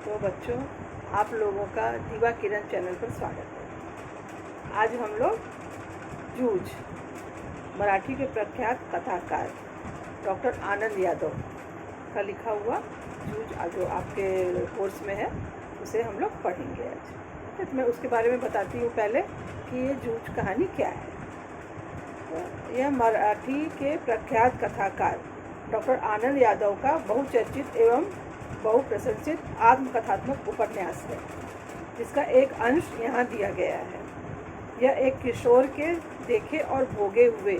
तो बच्चों, आप लोगों का दीवा किरण चैनल पर स्वागत है। आज हम लोग जूझ मराठी के प्रख्यात कथाकार डॉक्टर आनंद यादव का लिखा हुआ जूझ जो आपके कोर्स में है उसे हम लोग पढ़ेंगे आज। तो मैं उसके बारे में बताती हूँ पहले कि ये जूझ कहानी क्या है। तो यह मराठी के प्रख्यात कथाकार डॉक्टर आनंद यादव का बहुचर्चित एवं बहुप्रशंसित आत्मकथात्मक उपन्यास है, जिसका एक अंश यहाँ दिया गया है। यह एक किशोर के देखे और भोगे हुए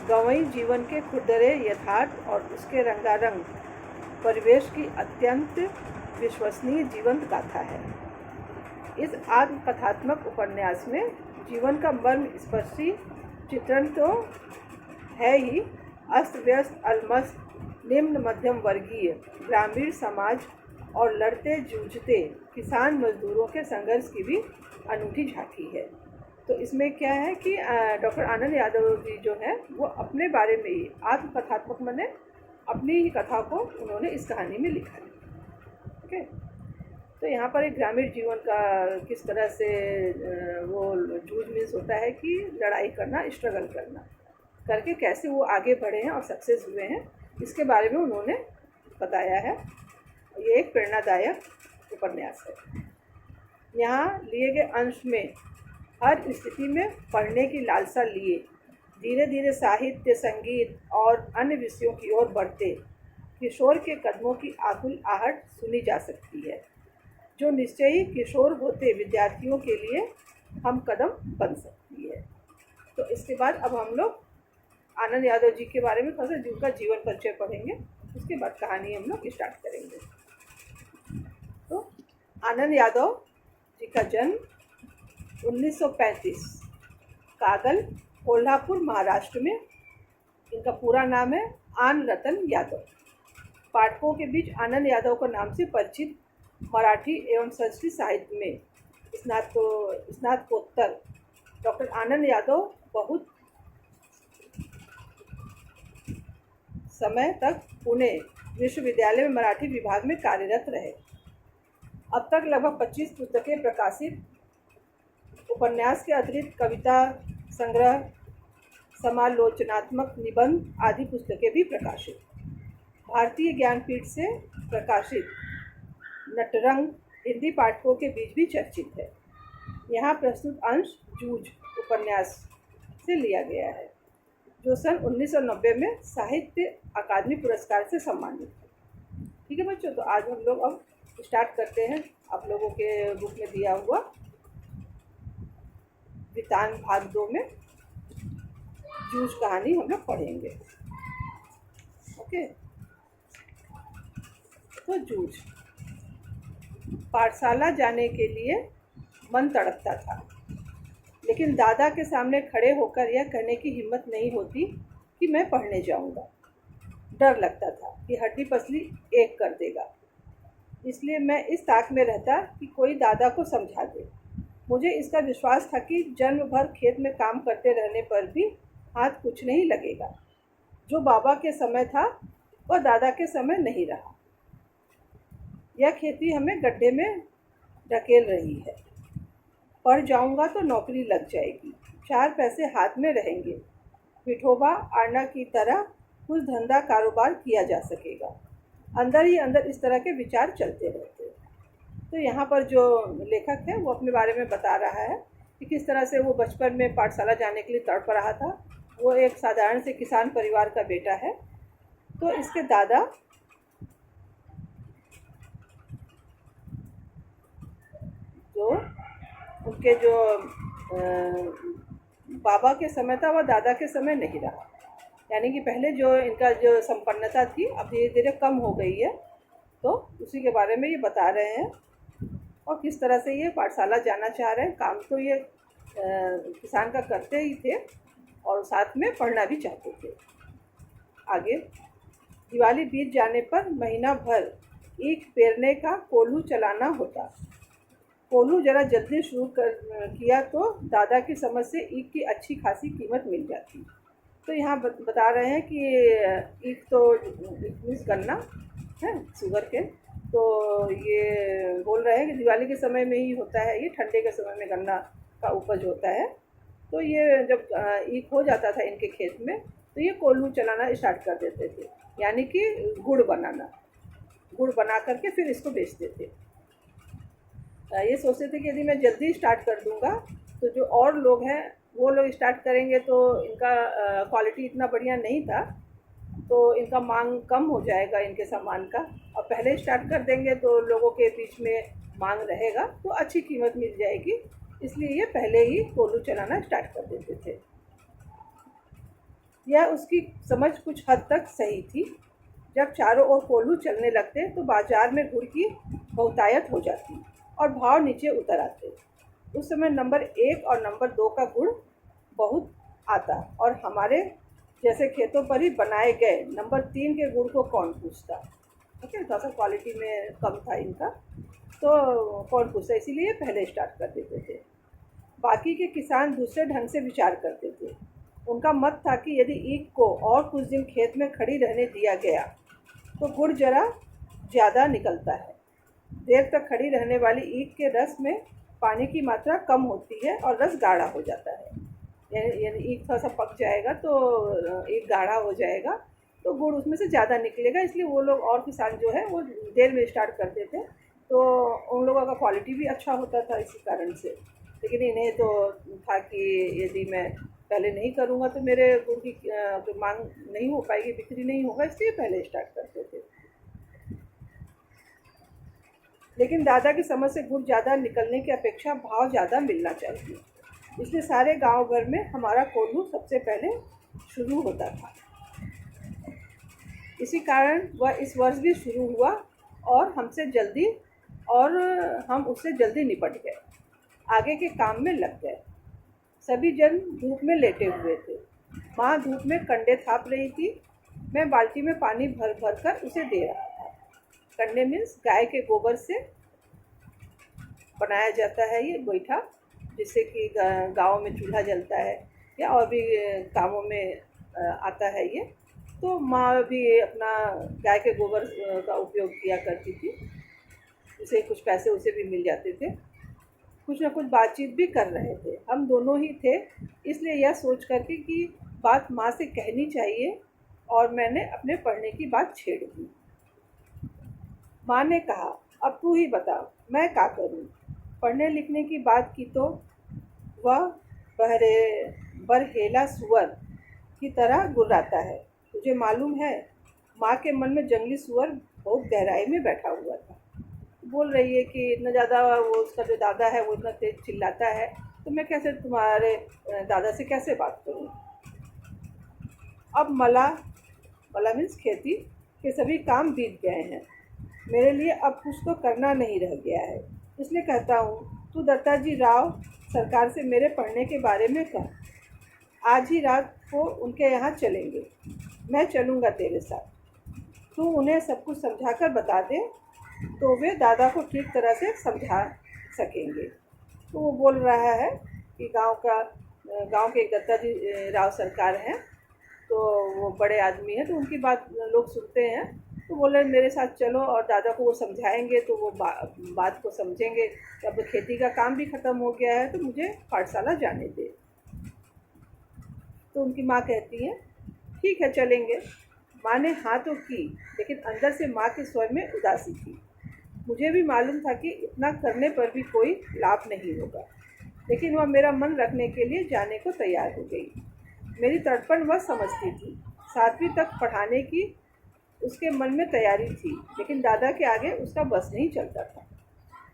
गंवई जीवन के खुरदरे यथार्थ और उसके रंगारंग परिवेश की अत्यंत विश्वसनीय जीवंत गाथा है। इस आत्मकथात्मक उपन्यास में जीवन का मर्मस्पर्शी चित्रण तो है ही, अस्त व्यस्त अलमस्त निम्न मध्यम वर्गीय ग्रामीण समाज और लड़ते जूझते किसान मजदूरों के संघर्ष की भी अनूठी झांकी है। तो इसमें क्या है कि डॉक्टर आनंद यादव जी जो है वो अपने बारे में ही आत्मकथात्मक माने अपनी ही कथा को उन्होंने इस कहानी में लिखा है। ओके, तो यहाँ पर एक ग्रामीण जीवन का किस तरह से वो जूझ मीन्स होता है कि लड़ाई करना, स्ट्रगल करना करके कैसे वो आगे बढ़े हैं और सक्सेस हुए हैं, इसके बारे में उन्होंने बताया है। ये एक प्रेरणादायक उपन्यास है। यहाँ लिए गए अंश में हर स्थिति में पढ़ने की लालसा लिए धीरे धीरे साहित्य, संगीत और अन्य विषयों की ओर बढ़ते किशोर के कदमों की आकुल आहट सुनी जा सकती है, जो निश्चय ही किशोर होते विद्यार्थियों के लिए हम कदम बन सकती है। तो इसके बाद अब हम लोग आनंद यादव जी के बारे में थोड़ा सा जिनका जीवन परिचय पढ़ेंगे, उसके बाद कहानी हम लोग स्टार्ट करेंगे। तो आनंद यादव जी का जन्म 1935 कागल, कोल्हापुर, महाराष्ट्र में। इनका पूरा नाम है आन रतन यादव। पाठकों के बीच आनंद यादव के नाम से परिचित मराठी एवं संस्कृत साहित्य में स्नातकोत्तर डॉक्टर आनंद यादव बहुत समय तक पुणे विश्वविद्यालय में मराठी विभाग में कार्यरत रहे। अब तक लगभग 25 पुस्तकें प्रकाशित, उपन्यास के अतिरिक्त कविता संग्रह, समालोचनात्मक निबंध आदि पुस्तकें भी प्रकाशित। भारतीय ज्ञानपीठ से प्रकाशित नटरंग हिंदी पाठकों के बीच भी चर्चित है। यहाँ प्रस्तुत अंश जूझ उपन्यास से लिया गया है, जो सन 1990 में साहित्य अकादमी पुरस्कार से सम्मानित है। ठीक है बच्चों, तो आज हम लोग अब स्टार्ट करते हैं। आप लोगों के बुक में दिया हुआ वृतांत भाग 2 में जूझ कहानी हम लोग पढ़ेंगे। ओके, तो जूझ। पाठशाला जाने के लिए मन तड़पता था, लेकिन दादा के सामने खड़े होकर यह कहने की हिम्मत नहीं होती कि मैं पढ़ने जाऊंगा। डर लगता था कि हड्डी पसली एक कर देगा, इसलिए मैं इस ताक में रहता कि कोई दादा को समझा दे। मुझे इसका विश्वास था कि जन्म भर खेत में काम करते रहने पर भी हाथ कुछ नहीं लगेगा। जो बाबा के समय था वह दादा के समय नहीं रहा। यह खेती हमें गड्ढे में ढकेल रही है। पढ़ जाऊंगा तो नौकरी लग जाएगी, 4 पैसे हाथ में रहेंगे, विठोबा आरना की तरह कुछ धंधा कारोबार किया जा सकेगा। अंदर ही अंदर इस तरह के विचार चलते रहते। तो यहाँ पर जो लेखक है वो अपने बारे में बता रहा है कि किस तरह से वो बचपन में पाठशाला जाने के लिए तड़प रहा था। वो एक साधारण से किसान परिवार का बेटा है। तो इसके दादा जो उनके जो बाबा के समय था वह दादा के समय नहीं रहा, यानी कि पहले जो इनका जो संपन्नता थी अब धीरे धीरे कम हो गई है। तो उसी के बारे में ये बता रहे हैं और किस तरह से ये पाठशाला जाना चाह रहे हैं। काम तो ये किसान का करते ही थे और साथ में पढ़ना भी चाहते थे। आगे, दिवाली बीत जाने पर महीना भर ईख पेरने का कोल्हू चलाना होता। कोल्हू जरा जल्दी शुरू किया तो दादा की समझ से ईख की अच्छी खासी कीमत मिल जाती। तो यहाँ बता रहे हैं कि ईख तो गन्ना है, शुगर के, तो ये बोल रहे हैं कि दिवाली के समय में ही होता है, ये ठंडे के समय में गन्ना का उपज होता है। तो ये जब ईख हो जाता था इनके खेत में, तो ये कोल्हू चलाना स्टार्ट कर देते थे, यानी कि गुड़ बनाना। गुड़ बना करके फिर इसको बेचते थे। ये सोचते थे कि यदि मैं जल्दी स्टार्ट कर दूंगा तो जो और लोग हैं वो लोग स्टार्ट करेंगे, तो इनका क्वालिटी इतना बढ़िया नहीं था, तो इनका मांग कम हो जाएगा इनके सामान का। और पहले स्टार्ट कर देंगे तो लोगों के बीच में मांग रहेगा, तो अच्छी कीमत मिल जाएगी, इसलिए ये पहले ही कोल्हू चलाना स्टार्ट कर देते थे। यह उसकी समझ कुछ हद तक सही थी। जब चारों ओर कोल्हू चलने लगते तो बाजार में गुड़ की बहुतायत हो जाती और भाव नीचे उतर आते। उस समय नंबर 1 और नंबर 2 का गुड़ बहुत आता और हमारे जैसे खेतों पर ही बनाए गए नंबर 3 के गुड़ को कौन पूछता। ओके, थोड़ा सा क्वालिटी में कम था इनका, तो कौन पूछता, इसीलिए पहले स्टार्ट कर देते थे। बाकी के किसान दूसरे ढंग से विचार करते थे। उनका मत था कि यदि ईख को और कुछ दिन खेत में खड़ी रहने दिया गया तो गुड़ जरा ज़्यादा निकलता है। देर तक खड़ी रहने वाली ईख के रस में पानी की मात्रा कम होती है और रस गाढ़ा हो जाता है। यानी ईख थोड़ा सा पक जाएगा तो ईख गाढ़ा हो जाएगा, तो गुड़ उसमें से ज़्यादा निकलेगा। इसलिए वो लोग और किसान जो है वो देर में स्टार्ट करते थे, तो उन लोगों का क्वालिटी भी अच्छा होता था इसी कारण से। लेकिन इन्हें तो था कि यदि मैं पहले नहीं करूँगा तो मेरे गुड़ की तो मांग नहीं हो पाएगी, बिक्री नहीं होगा, इसलिए पहले स्टार्ट करते थे। लेकिन दादा की समझ से गुड़ ज़्यादा निकलने की अपेक्षा भाव ज़्यादा मिलना चाहिए, इसलिए सारे गांव भर में हमारा कोल्हू सबसे पहले शुरू होता था। इसी कारण वह इस वर्ष भी शुरू हुआ और हम उससे जल्दी निपट गए, आगे के काम में लग गए। सभी जन धूप में लेटे हुए थे। माँ धूप में कंडे थाप रही थी। मैं बाल्टी में पानी भर भर कर उसे दे रहा था। कंडे मीन्स गाय के गोबर से बनाया जाता है ये गोईठा, जिससे कि गाँव में चूल्हा जलता है या और भी कामों में आता है ये। तो माँ भी अपना गाय के गोबर का उपयोग किया करती थी, उसे कुछ पैसे उसे भी मिल जाते थे। कुछ ना कुछ बातचीत भी कर रहे थे, हम दोनों ही थे, इसलिए यह सोच करके कि बात माँ से कहनी चाहिए, और मैंने अपने पढ़ने की बात छेड़ दी। माँ ने कहा, अब तू ही बता, मैं क्या करूँ। पढ़ने लिखने की बात की तो वह बरहेला सुअर की तरह गुर्राता है। तुझे मालूम है, माँ के मन में जंगली सुअर बहुत गहराई में बैठा हुआ था। बोल रही है कि इतना ज़्यादा वो उसका जो दादा है वो इतना तेज चिल्लाता है, तो मैं कैसे तुम्हारे दादा से कैसे बात करूँ। अब मला मीन्स खेती के सभी काम बीत गए हैं, मेरे लिए अब कुछ तो करना नहीं रह गया है, इसलिए कहता हूँ तू दत्ताजी राव सरकार से मेरे पढ़ने के बारे में कह। आज ही रात को उनके यहाँ चलेंगे, मैं चलूँगा तेरे साथ। तू उन्हें सब कुछ समझा कर बता दे तो वे दादा को ठीक तरह से समझा सकेंगे। तो वो बोल रहा है कि गांव के एक दत्ताजी राव सरकार हैं, तो वो बड़े आदमी हैं, तो उनकी बात लोग सुनते हैं। तो बोल रहे मेरे साथ चलो और दादा को वो समझाएंगे, तो वो बात को समझेंगे। अब खेती का काम भी ख़त्म हो गया है, तो मुझे पाठशाला जाने दे। तो उनकी माँ कहती है ठीक है चलेंगे। माँ ने हाँ तो की, लेकिन अंदर से माँ के स्वर में उदासी थी। मुझे भी मालूम था कि इतना करने पर भी कोई लाभ नहीं होगा, लेकिन वह मेरा मन रखने के लिए जाने को तैयार हो गई। मेरी तड़पन वह समझती थी। 7वीं तक पढ़ाने की उसके मन में तैयारी थी, लेकिन दादा के आगे उसका बस नहीं चलता था।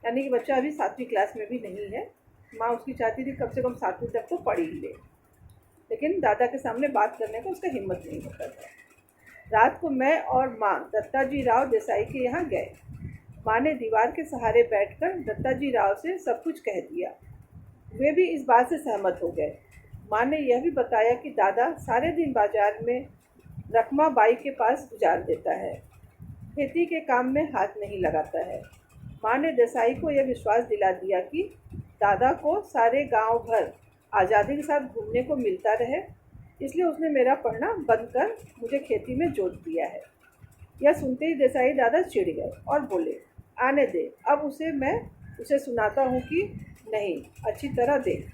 यानी कि बच्चा अभी 7वीं क्लास में भी नहीं है। माँ उसकी चाहती थी कम से कम 7वीं तक तो पढ़ ही ले, लेकिन दादा के सामने बात करने का उसका हिम्मत नहीं होता था। रात को मैं और माँ दत्ताजी राव देसाई के यहाँ गए। माँ ने दीवार के सहारे बैठकर दत्ताजी राव से सब कुछ कह दिया। वे भी इस बात से सहमत हो गए। माँ ने यह भी बताया कि दादा सारे दिन बाजार में रकमा बाई के पास गुजार देता है, खेती के काम में हाथ नहीं लगाता है। माँ ने देसाई को यह विश्वास दिला दिया कि दादा को सारे गांव भर आज़ादी के साथ घूमने को मिलता रहे, इसलिए उसने मेरा पढ़ना बंद कर मुझे खेती में जोत दिया है। यह सुनते ही देसाई दादा चिढ़ गए और बोले, आने दे, अब मैं उसे सुनाता हूँ कि नहीं, अच्छी तरह देख।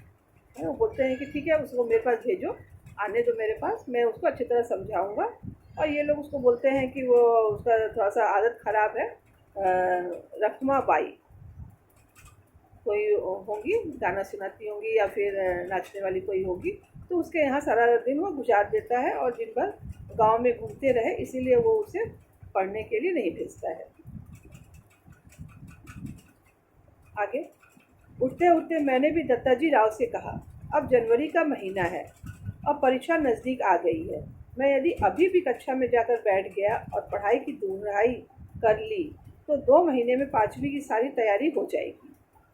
वो बोलते हैं कि ठीक है, उसको मेरे पास भेजो, आने दो मेरे पास, मैं उसको अच्छी तरह समझाऊंगा। और ये लोग उसको बोलते हैं कि वो उसका थोड़ा सा आदत खराब है। रखमा बाई कोई होंगी, गाना सुनाती होंगी या फिर नाचने वाली कोई होगी, तो उसके यहाँ सारा दिन वो गुजार देता है और दिन भर गांव में घूमते रहे, इसीलिए वो उसे पढ़ने के लिए नहीं भेजता है। आगे, उठते उठते मैंने भी दत्ताजी राव से कहा, अब जनवरी का महीना है, अब परीक्षा नज़दीक आ गई है। मैं यदि अभी भी कक्षा में जाकर बैठ गया और पढ़ाई की दुहराई कर ली तो 2 महीने में 5वीं की सारी तैयारी हो जाएगी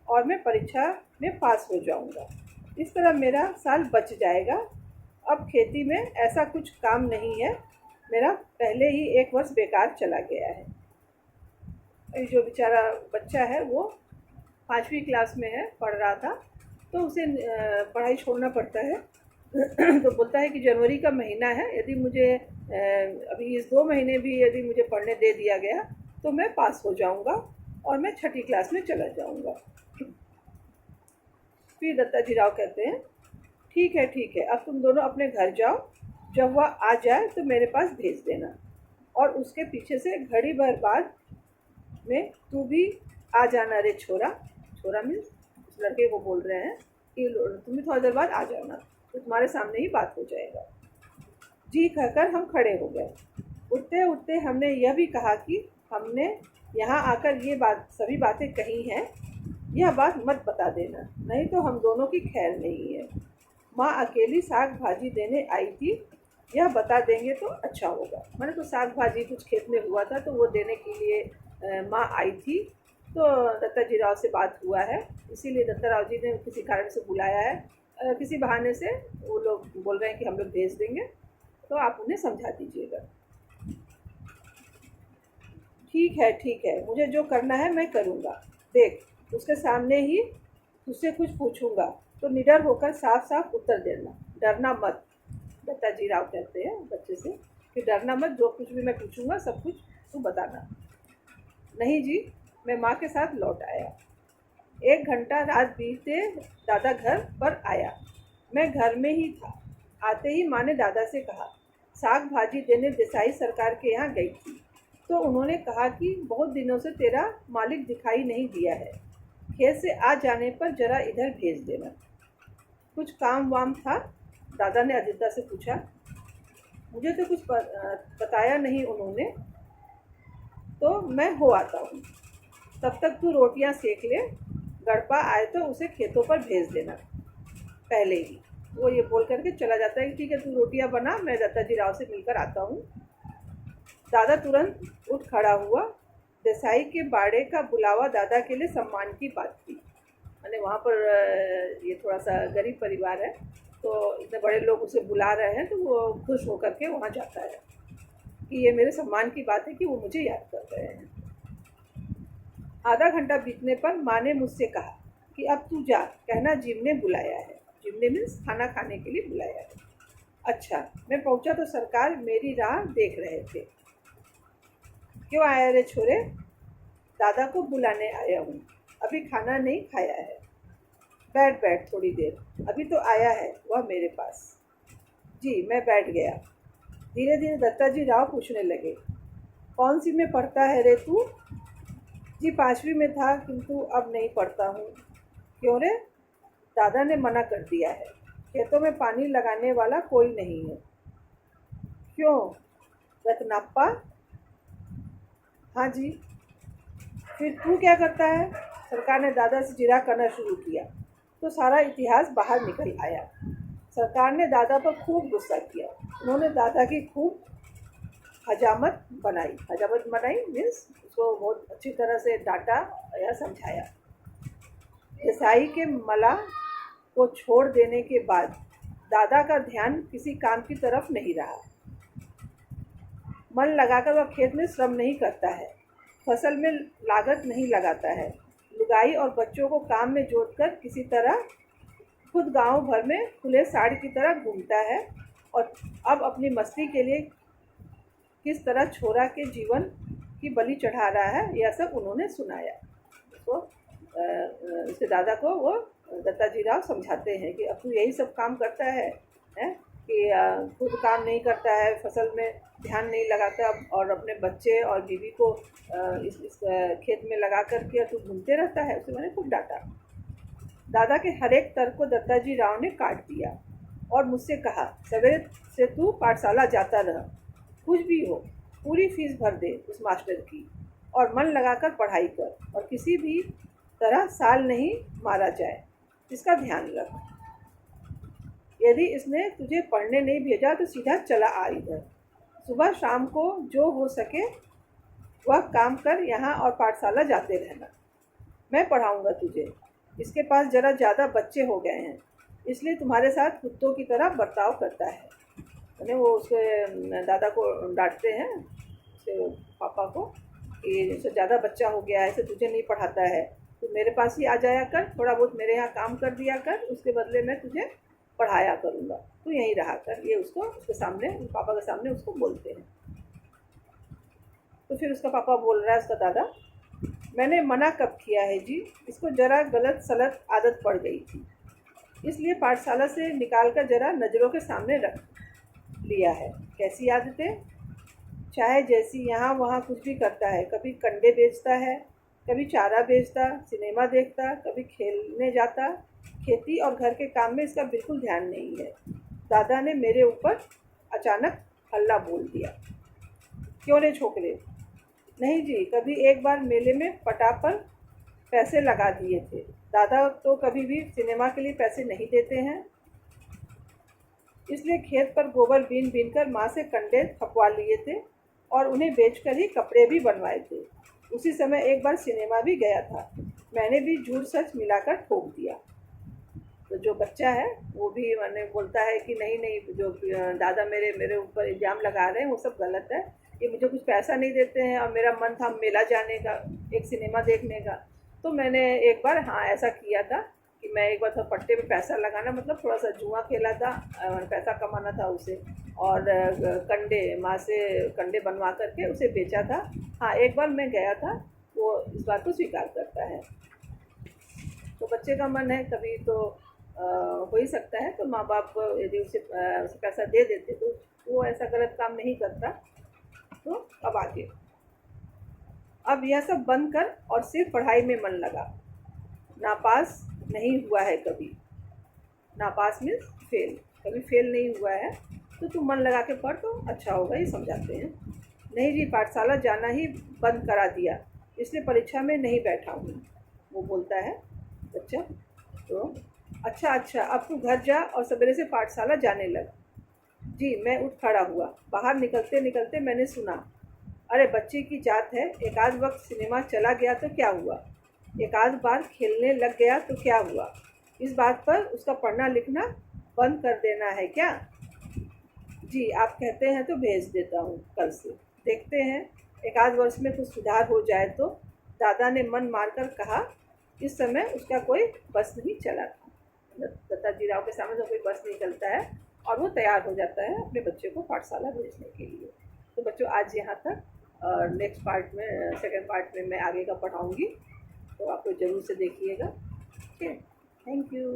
और मैं परीक्षा में पास हो जाऊंगा। इस तरह मेरा साल बच जाएगा। अब खेती में ऐसा कुछ काम नहीं है, मेरा पहले ही 1 वर्ष बेकार चला गया है। जो बेचारा बच्चा है वो 5वीं क्लास में है, पढ़ रहा था, तो उसे पढ़ाई छोड़ना पड़ता है। तो बोलता है कि जनवरी का महीना है, यदि मुझे अभी इस 2 महीने भी यदि मुझे पढ़ने दे दिया गया तो मैं पास हो जाऊंगा और मैं 6ठी क्लास में चला जाऊंगा। फिर दत्ताजी राव कहते हैं, ठीक है, अब तुम दोनों अपने घर जाओ, जब वह आ जाए तो मेरे पास भेज देना। और उसके पीछे से घड़ी भर बाद में तू भी आ जाना रे छोरा। छोरा मीन्स उस लड़के को बोल रहे हैं कि तुम भी थोड़ी देर बाद आ जाना, तो तुम्हारे सामने ही बात हो जाएगा। जी कहकर हम खड़े हो गए। उठते उठते हमने यह भी कहा कि हमने यहाँ आकर ये सभी बातें कही हैं, यह बात मत बता देना, नहीं तो हम दोनों की खैर नहीं है। माँ अकेली साग भाजी देने आई थी, यह बता देंगे तो अच्छा होगा। मैंने तो साग भाजी कुछ खेत में हुआ था तो वो देने के लिए माँ आई थी। तो दत्ताजी राव से बात हुआ है, इसीलिए दत्ता राव जी ने किसी कारण से बुलाया है। किसी बहाने से वो लोग बोल रहे हैं कि हम लोग भेज देंगे, तो आप उन्हें समझा दीजिएगा। ठीक है, मुझे जो करना है मैं करूँगा। देख, उसके सामने ही तुझसे कुछ पूछूंगा तो निडर होकर साफ साफ उत्तर देना, डरना मत। दत्ताजी राव कहते हैं बच्चे से कि डरना मत, जो कुछ भी मैं पूछूंगा सब कुछ तू बताना। नहीं जी, मैं माँ के साथ लौट आया। 1 घंटा रात बीते दादा घर पर आया। मैं घर में ही था। आते ही माँ ने दादा से कहा, साग भाजी देने देसाई सरकार के यहाँ गई थी, तो उन्होंने कहा कि बहुत दिनों से तेरा मालिक दिखाई नहीं दिया है, खेत से आ जाने पर जरा इधर भेज देना। कुछ काम वाम था? दादा ने अदिता से पूछा। मुझे तो कुछ बताया नहीं उन्होंने, तो मैं हो आता हूँ। तब तक तू रोटियाँ सेक ले, गड़पा आए तो उसे खेतों पर भेज देना पहले ही। वो ये बोल करके चला जाता है कि ठीक है, तू रोटियाँ बना, मैं दत्ताजी राव से मिलकर आता हूँ। दादा तुरंत उठ खड़ा हुआ। देसाई के बाड़े का बुलावा दादा के लिए सम्मान की बात थी। मैंने वहाँ पर ये थोड़ा सा गरीब परिवार है, तो इतने बड़े लोग उसे बुला रहे हैं, तो वो खुश होकर के वहाँ जाता है कि ये मेरे सम्मान की बात है कि वो मुझे याद कर रहे हैं। आधा घंटा बीतने पर माँ ने मुझसे कहा कि अब तू जा, कहना जिम ने बुलाया है। जिम ने मीन्स खाना खाने के लिए बुलाया है। अच्छा, मैं पहुँचा तो सरकार मेरी राह देख रहे थे। क्यों आया रे छोरे? दादा को बुलाने आया हूँ, अभी खाना नहीं खाया है। बैठ थोड़ी देर, अभी तो आया है वह मेरे पास। जी, मैं बैठ गया। धीरे धीरे दत्ताजी राव पूछने लगे, कौन सी में पढ़ता है रे तू? जी, 5वीं में था, किंतु अब नहीं पढ़ता हूँ। क्यों रे? दादा ने मना कर दिया है, खेतों में पानी लगाने वाला कोई नहीं है। क्यों रत्नाप्पा? हाँ जी। फिर तू क्या करता है? सरकार ने दादा से जिरा करना शुरू किया तो सारा इतिहास बाहर निकल आया। सरकार ने दादा पर खूब गुस्सा किया। उन्होंने दादा की खूब हजामत बनाई मीन्स उसको बहुत अच्छी तरह से डांटा या समझाया। देसाई के मला को छोड़ देने के बाद दादा का ध्यान किसी काम की तरफ नहीं रहा। मन लगाकर वह खेत में श्रम नहीं करता है, फसल में लागत नहीं लगाता है, लुगाई और बच्चों को काम में जोतकर किसी तरह खुद गांव भर में खुले साड़ की तरह घूमता है और अब अपनी मस्ती के लिए किस तरह छोरा के जीवन की बलि चढ़ा रहा है, यह सब उन्होंने सुनाया। उसको उसके दादा को वो दत्ताजी राव समझाते हैं कि अब तू यही सब काम करता है, हैं कि खुद काम नहीं करता है, फसल में ध्यान नहीं लगाता और अपने बच्चे और बीवी को इस खेत में लगा करके तू घूमते रहता है। उसे मैंने खूब डांटा। दादा के हर एक तर्क को दत्ताजी राव ने काट दिया और मुझसे कहा, सवेरे से तू पाठशाला जाता रह, कुछ भी हो पूरी फीस भर दे उस मास्टर की और मन लगाकर पढ़ाई कर और किसी भी तरह साल नहीं मारा जाए, इसका ध्यान रख। यदि इसने तुझे पढ़ने नहीं भेजा तो सीधा चला आ इधर। सुबह शाम को जो हो सके वह काम कर, यहाँ और पाठशाला जाते रहना। मैं पढ़ाऊँगा तुझे। इसके पास ज़रा ज़्यादा बच्चे हो गए हैं, इसलिए तुम्हारे साथ कुत्तों की तरह बर्ताव करता है। मैंने वो उसके दादा को डांटते हैं, उसके पापा को, कि इससे ज़्यादा बच्चा हो गया है, इसे तुझे नहीं पढ़ाता है, तो मेरे पास ही आ जाया कर, थोड़ा बहुत मेरे यहाँ काम कर दिया कर, उसके बदले मैं तुझे पढ़ाया करूँगा, तू यहीं रहा कर। ये उसको उसके सामने, पापा के सामने उसको बोलते हैं। तो फिर उसका पापा बोल रहा है, उसका दादा, मैंने मना कब किया है जी, इसको ज़रा गलत सलत आदत पड़ गई थी, इसलिए पाठशाला से निकाल कर ज़रा नज़रों के सामने रख लिया है। कैसी आदतें, चाहे जैसी, यहाँ वहाँ कुछ भी करता है। कभी कंडे बेचता है, कभी चारा बेचता, सिनेमा देखता, कभी खेलने जाता। खेती और घर के काम में इसका बिल्कुल ध्यान नहीं है। दादा ने मेरे ऊपर अचानक हल्ला बोल दिया। क्यों रे छोकरे? नहीं जी, कभी एक बार मेले में पटा पर पैसे लगा दिए थे। दादा तो कभी भी सिनेमा के लिए पैसे नहीं देते हैं, इसलिए खेत पर गोबर बीन बीन कर माँ से कंडे थपवा लिए थे और उन्हें बेचकर ही कपड़े भी बनवाए थे। उसी समय एक बार सिनेमा भी गया था, मैंने भी झूठ सच मिलाकर ठोक दिया। तो जो बच्चा है वो भी मैंने बोलता है कि नहीं नहीं, जो दादा मेरे ऊपर इल्ज़ाम लगा रहे हैं वो सब गलत है। ये मुझे कुछ पैसा नहीं देते हैं और मेरा मन था मेला जाने का, एक सिनेमा देखने का, तो मैंने एक बार हाँ ऐसा किया था कि मैं एक बार था पट्टे में पैसा लगाना, मतलब थोड़ा सा जुआ खेला था, पैसा कमाना था उसे, और कंडे माँ से कंडे बनवा करके उसे बेचा था। हाँ एक बार मैं गया था, वो इस बात को स्वीकार करता है। तो बच्चे का मन है कभी तो हो ही सकता है, तो माँ बाप यदि उसे पैसा दे देते तो वो ऐसा गलत काम नहीं करता। तो अब आगे, अब यह सब बंद कर और सिर्फ पढ़ाई में मन लगा। नापास नहीं हुआ है कभी, नापास मीन्स फेल, कभी फेल नहीं हुआ है, तो तुम मन लगा के पढ़ तो अच्छा होगा, ये समझाते हैं। नहीं जी, पाठशाला जाना ही बंद करा दिया, इसलिए परीक्षा में नहीं बैठा हूँ, वो बोलता है बच्चा। तो अच्छा अच्छा, अब तू घर जा और सवेरे से पाठशाला जाने लग। जी, मैं उठ खड़ा हुआ। बाहर निकलते निकलते मैंने सुना, अरे बच्चे की जात है, एक आध वक्त सिनेमा चला गया तो क्या हुआ, एक आध बार खेलने लग गया तो क्या हुआ, इस बात पर उसका पढ़ना लिखना बंद कर देना है क्या? जी, आप कहते हैं तो भेज देता हूँ कल से, देखते हैं एक आध वर्ष में कुछ सुधार हो जाए तो, दादा ने मन मारकर कहा। इस समय उसका कोई बस नहीं चला था। दत्ताजी राव के सामने तो कोई बस नहीं चलता है और वो तैयार हो जाता है अपने बच्चे को पाठशाला भेजने के लिए। तो बच्चों आज यहाँ तक, और नेक्स्ट पार्ट में, सेकंड पार्ट में मैं आगे का पढ़ाऊँगी, तो आप लोग ज़रूर से देखिएगा। ठीक है, थैंक यू।